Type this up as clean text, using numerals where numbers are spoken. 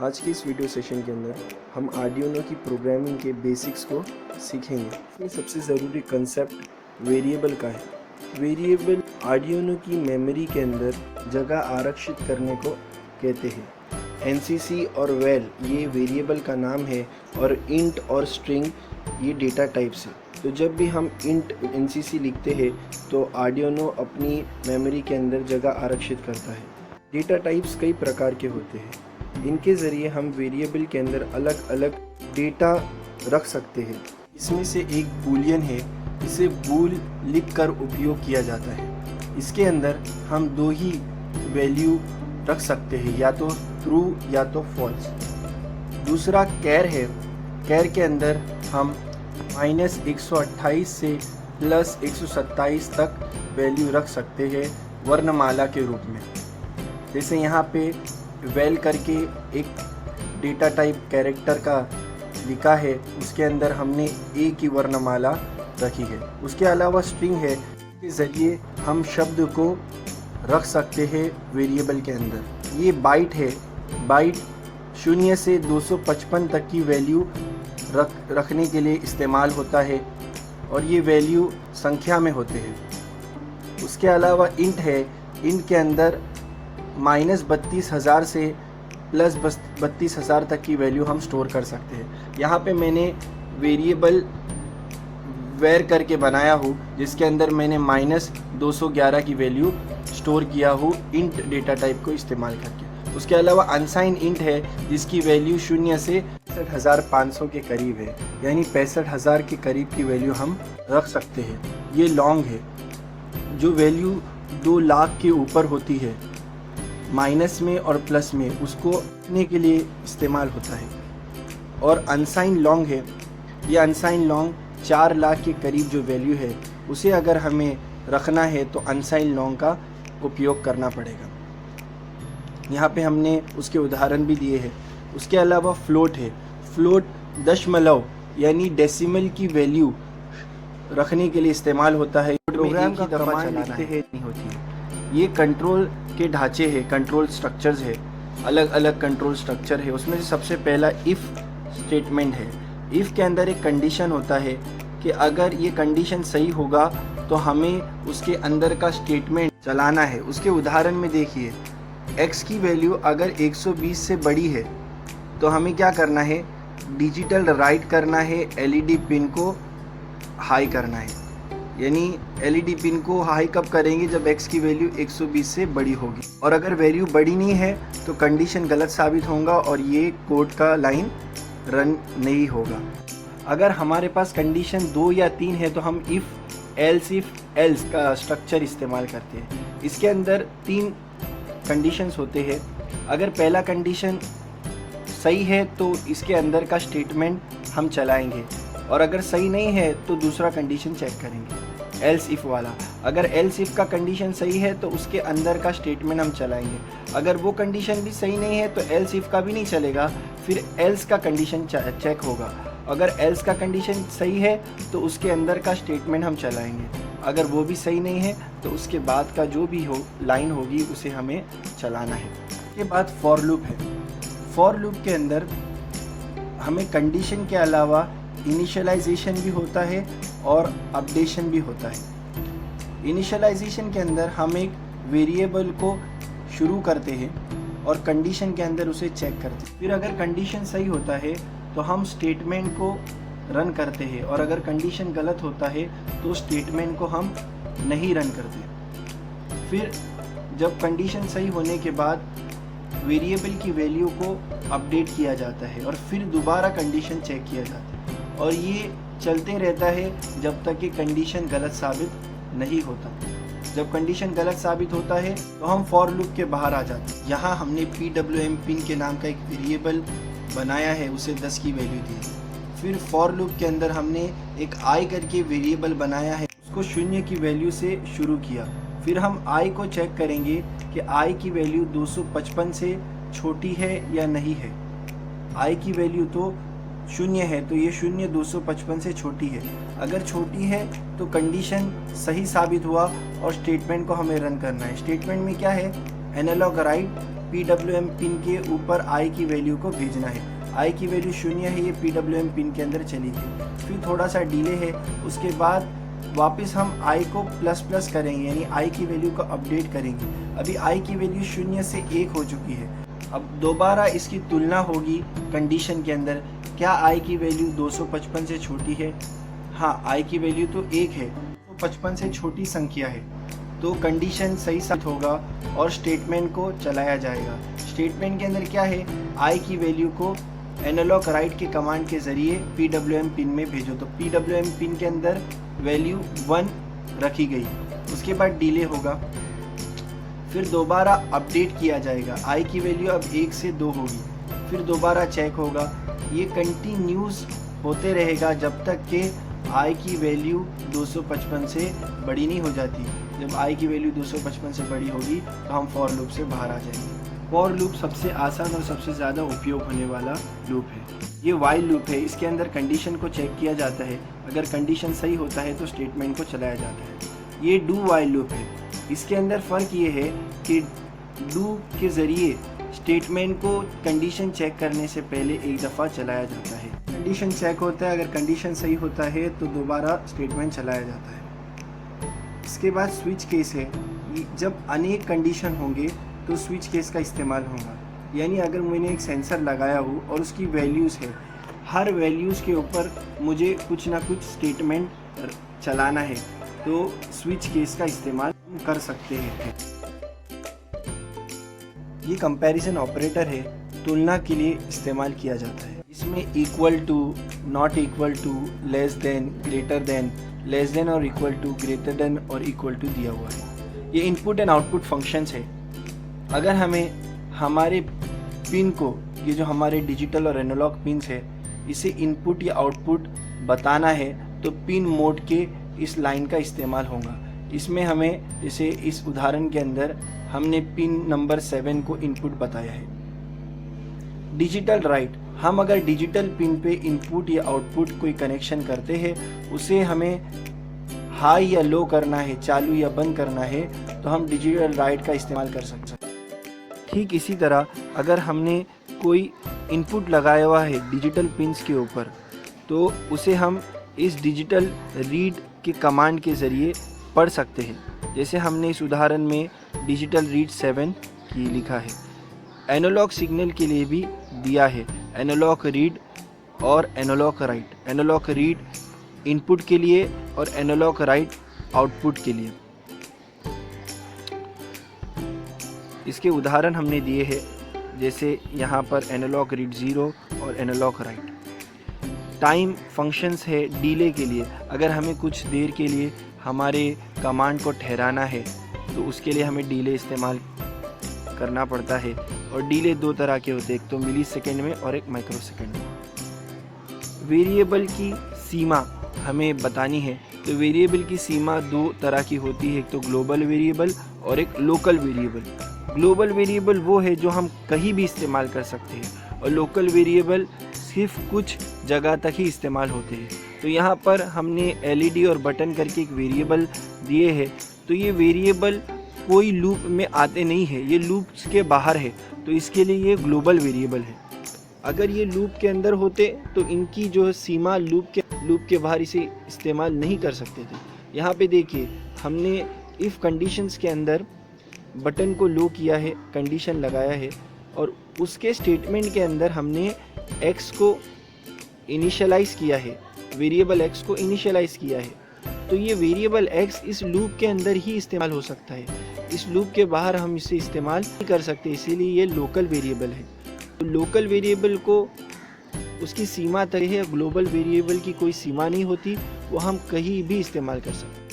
आज के इस वीडियो सेशन के अंदर हम आर्डिनो की प्रोग्रामिंग के बेसिक्स को सीखेंगे। इसमें सबसे ज़रूरी कंसेप्ट वेरिएबल का है। वेरिएबल आर्डिनो की मेमोरी के अंदर जगह आरक्षित करने को कहते हैं। एनसीसी और वेल ये वेरिएबल का नाम है और इंट और स्ट्रिंग ये डेटा टाइप्स है। तो जब भी हम इंट एनसीसी लिखते हैं तो आर्डिनो अपनी मेमोरी के अंदर जगह आरक्षित करता है। डेटा टाइप्स कई प्रकार के होते हैं। इनके ज़रिए हम वेरिएबल के अंदर अलग अलग डेटा रख सकते हैं। इसमें से एक बूलियन है, इसे बूल लिखकर उपयोग किया जाता है। इसके अंदर हम दो ही वैल्यू रख सकते हैं, या तो ट्रू या तो फॉल्स। दूसरा कैर है। कैर के अंदर हम -128 से +127 तक वैल्यू रख सकते हैं वर्णमाला के रूप में। जैसे यहाँ पे वेल करके एक डेटा टाइप कैरेक्टर का लिखा है, उसके अंदर हमने ए की वर्णमाला रखी है। उसके अलावा स्ट्रिंग है, इसके ज़रिए हम शब्द को रख सकते हैं वेरिएबल के अंदर। ये बाइट है। बाइट 0 से 255 तक की वैल्यू रखने के लिए इस्तेमाल होता है और ये वैल्यू संख्या में होते हैं। उसके अलावा इंट है। इंट के अंदर -32,000 से +32,000 तक की वैल्यू हम स्टोर कर सकते हैं। यहाँ पे मैंने वेरिएबल वेर करके बनाया हूँ, जिसके अंदर मैंने -211 की वैल्यू स्टोर किया हूँ इंट डेटा टाइप को इस्तेमाल करके। उसके अलावा अनसाइन इंट है, जिसकी वैल्यू 0 से 65,500 के करीब है, यानी 65,000 के करीब की वैल्यू हम रख सकते हैं। ये लॉन्ग है। जो वैल्यू 2 लाख के ऊपर होती है माइनस में और प्लस में, उसको रखने के लिए इस्तेमाल होता है। और अनसाइन लॉन्ग है। ये अनसाइन लॉन्ग 4 लाख के करीब जो वैल्यू है, उसे अगर हमें रखना है तो अनसाइन लॉन्ग का उपयोग करना पड़ेगा। यहाँ पे हमने उसके उदाहरण भी दिए हैं। उसके अलावा फ्लोट है। फ्लोट दशमलव यानी डेसिमल की वैल्यू रखने के लिए इस्तेमाल होता है। प्रोग्राम की कमांड लिखते हैं नहीं होती है। ये कंट्रोल के ढांचे हैं, कंट्रोल स्ट्रक्चर्स है, अलग अलग कंट्रोल स्ट्रक्चर है। उसमें से सबसे पहला इफ़ स्टेटमेंट है। इफ़ के अंदर एक कंडीशन होता है कि अगर ये कंडीशन सही होगा तो हमें उसके अंदर का स्टेटमेंट चलाना है। उसके उदाहरण में देखिए, x की वैल्यू अगर 120 से बड़ी है तो हमें क्या करना है, डिजिटल राइट करना है, LED पिन को हाई करना है। यानी LED पिन को हाई कब करेंगे, जब x की वैल्यू 120 से बड़ी होगी। और अगर वैल्यू बड़ी नहीं है तो कंडीशन गलत साबित होगा और ये कोड का लाइन रन नहीं होगा। अगर हमारे पास कंडीशन 2 या 3 है तो हम इफ़ एल्स का स्ट्रक्चर इस्तेमाल करते हैं। इसके अंदर 3 कंडीशंस होते हैं। अगर पहला कंडीशन सही है तो इसके अंदर का स्टेटमेंट हम चलाएंगे, और अगर सही नहीं है तो दूसरा कंडीशन चेक करेंगे, एल्स इफ़ वाला। अगर एल्स इफ़ का कंडीशन सही है तो उसके अंदर का स्टेटमेंट हम चलाएंगे। अगर वो कंडीशन भी सही नहीं है तो एल्स इफ़ का भी नहीं चलेगा, फिर एल्स का कंडीशन चेक होगा। अगर एल्स का कंडीशन सही है तो उसके अंदर का स्टेटमेंट हम चलाएंगे। अगर वो भी सही नहीं है तो उसके बाद का जो भी लाइन होगी उसे हमें चलाना है। इसके बाद फॉर लूप है। फॉर लूप के अंदर हमें कंडीशन के अलावा इनिशियलाइजेशन भी होता है और अपडेशन भी होता है। इनिशियलाइजेशन के अंदर हम एक वेरिएबल को शुरू करते हैं और कंडीशन के अंदर उसे चेक करते हैं। फिर अगर कंडीशन सही होता है तो हम स्टेटमेंट को रन करते हैं, और अगर कंडीशन गलत होता है तो स्टेटमेंट को हम नहीं रन करते। फिर जब कंडीशन सही होने के बाद वेरिएबल की वैल्यू को अपडेट किया जाता है और फिर दोबारा कंडीशन चेक किया जाता है, और ये चलते रहता है जब तक कि कंडीशन गलत साबित नहीं होता। जब कंडीशन गलत साबित होता है तो हम फॉर लूप के बाहर आ जाते हैं। यहाँ हमने PWM पिन के नाम का एक वेरिएबल बनाया है, उसे 10 की वैल्यू दी। फिर फॉर लूप के अंदर हमने एक i करके वेरिएबल बनाया है, उसको 0 की वैल्यू से शुरू किया। फिर हम i को चेक करेंगे कि i की वैल्यू 255 से छोटी है या नहीं है। i की वैल्यू तो 0 है, तो ये 0 255 से छोटी है। अगर छोटी है तो कंडीशन सही साबित हुआ और स्टेटमेंट को हमें रन करना है। स्टेटमेंट में क्या है, एनालॉग राइट PWM पिन के ऊपर I की वैल्यू को भेजना है। I की वैल्यू 0 है, ये PWM पिन के अंदर चली गई। फिर थोड़ा सा डिले है, उसके बाद वापस हम I को प्लस प्लस करेंगे, यानी I की वैल्यू को अपडेट करेंगे। अभी I की वैल्यू 0 से 1 हो चुकी है। अब दोबारा इसकी तुलना होगी कंडीशन के अंदर, क्या I की वैल्यू 255 से छोटी है? हाँ, I की वैल्यू तो 1 है, 255 से छोटी संख्या है, तो कंडीशन सही साबित होगा और स्टेटमेंट को चलाया जाएगा। स्टेटमेंट के अंदर क्या है, I की वैल्यू को एनालॉग राइट के कमांड के ज़रिए PWM पिन में भेजो, तो PWM पिन के अंदर वैल्यू 1 रखी गई। उसके बाद डिले होगा, फिर दोबारा अपडेट किया जाएगा। I की वैल्यू अब 1 से 2 होगी, फिर दोबारा चेक होगा। ये कंटिन्यूस होते रहेगा जब तक कि I की वैल्यू 255 से बड़ी नहीं हो जाती। जब I की वैल्यू 255 से बड़ी होगी तो हम फॉर लूप से बाहर आ जाएंगे। फॉर लूप सबसे आसान और सबसे ज़्यादा उपयोग होने वाला लूप है। ये वाइल लूप है, इसके अंदर कंडीशन को चेक किया जाता है, अगर कंडीशन सही होता है तो स्टेटमेंट को चलाया जाता है। ये डू वाइल लूप है, इसके अंदर फ़र्क ये है कि डू के ज़रिए स्टेटमेंट को कंडीशन चेक करने से पहले एक दफ़ा चलाया जाता है। कंडीशन चेक होता है, अगर कंडीशन सही होता है तो दोबारा स्टेटमेंट चलाया जाता है। इसके बाद स्विच केस है, जब अनेक कंडीशन होंगे तो स्विच केस का इस्तेमाल होगा। यानी अगर मैंने एक सेंसर लगाया हो और उसकी वैल्यूज़ है, हर वैल्यूज़ के ऊपर मुझे कुछ ना कुछ स्टेटमेंट चलाना है, तो स्विच केस का इस्तेमाल कर सकते हैं। ये कंपैरिजन ऑपरेटर है, तुलना के लिए इस्तेमाल किया जाता है। इसमें equal to, not equal to, less than, greater than, less than और इक्वल टू, ग्रेटर देन और इक्वल टू दिया हुआ है। ये इनपुट एंड आउटपुट फंक्शंस है। अगर हमें हमारे पिन को, ये जो हमारे डिजिटल और एनालॉग पिन्स है, इसे इनपुट या आउटपुट बताना है तो पिन मोड के इस लाइन का इस्तेमाल होगा। इसमें हमें, जैसे इस उदाहरण के अंदर हमने पिन नंबर 7 को इनपुट बताया है। डिजिटल राइट, हम अगर डिजिटल पिन पे इनपुट या आउटपुट कोई कनेक्शन करते हैं, उसे हमें हाई या लो करना है, चालू या बंद करना है, तो हम डिजिटल राइट का इस्तेमाल कर सकते हैं। ठीक इसी तरह अगर हमने कोई इनपुट लगाया हुआ है डिजिटल पिन्स के ऊपर, तो उसे हम इस डिजिटल रीड के कमांड के ज़रिए पढ़ सकते हैं। जैसे हमने इस उदाहरण में डिजिटल रीड 7 की लिखा है। एनालॉग सिग्नल के लिए भी दिया है, एनालॉग रीड और analogue write. Analogue read input के लिए और एनालॉग राइट आउटपुट के लिए। इसके उदाहरण हमने दिए हैं, जैसे यहाँ पर एनालॉग रीड 0 और एनालॉग राइट। टाइम फंक्शंस है डिले के लिए, अगर हमें कुछ देर के लिए हमारे कमांड को ठहराना है तो उसके लिए हमें डिले इस्तेमाल करना पड़ता है। और डिले 2 तरह के होते हैं, एक तो मिली सेकेंड में और एक माइक्रो सेकेंड में। वेरिएबल की सीमा हमें बतानी है, तो वेरिएबल की सीमा 2 तरह की होती है, एक तो ग्लोबल वेरिएबल और एक लोकल वेरिएबल। ग्लोबल वेरिएबल वो है जो हम कहीं भी इस्तेमाल कर सकते हैं, और लोकल वेरिएबल सिर्फ कुछ जगह तक ही इस्तेमाल होते हैं। तो यहाँ पर हमने LED और बटन करके एक वेरिएबल दिए हैं, तो ये वेरिएबल कोई लूप में आते नहीं है, ये लूप के बाहर है, तो इसके लिए ये ग्लोबल वेरिएबल है। अगर ये लूप के अंदर होते तो इनकी जो सीमा लूप के बाहर इसे इस्तेमाल नहीं कर सकते थे। यहाँ पे देखिए, हमने इफ़ कंडीशंस के अंदर बटन को लो किया है, कंडीशन लगाया है, और उसके स्टेटमेंट के अंदर हमने x को इनिशियलाइज़ किया है, वेरिएबल x को इनिशियलाइज़ किया है, तो ये वेरिएबल x इस लूप के अंदर ही इस्तेमाल हो सकता है, इस लूप के बाहर हम इसे इस्तेमाल नहीं कर सकते, इसीलिए ये लोकल वेरिएबल है। तो लोकल वेरिएबल को उसकी सीमा तय है, ग्लोबल वेरिएबल की कोई सीमा नहीं होती, वो हम कहीं भी इस्तेमाल कर सकते हैं।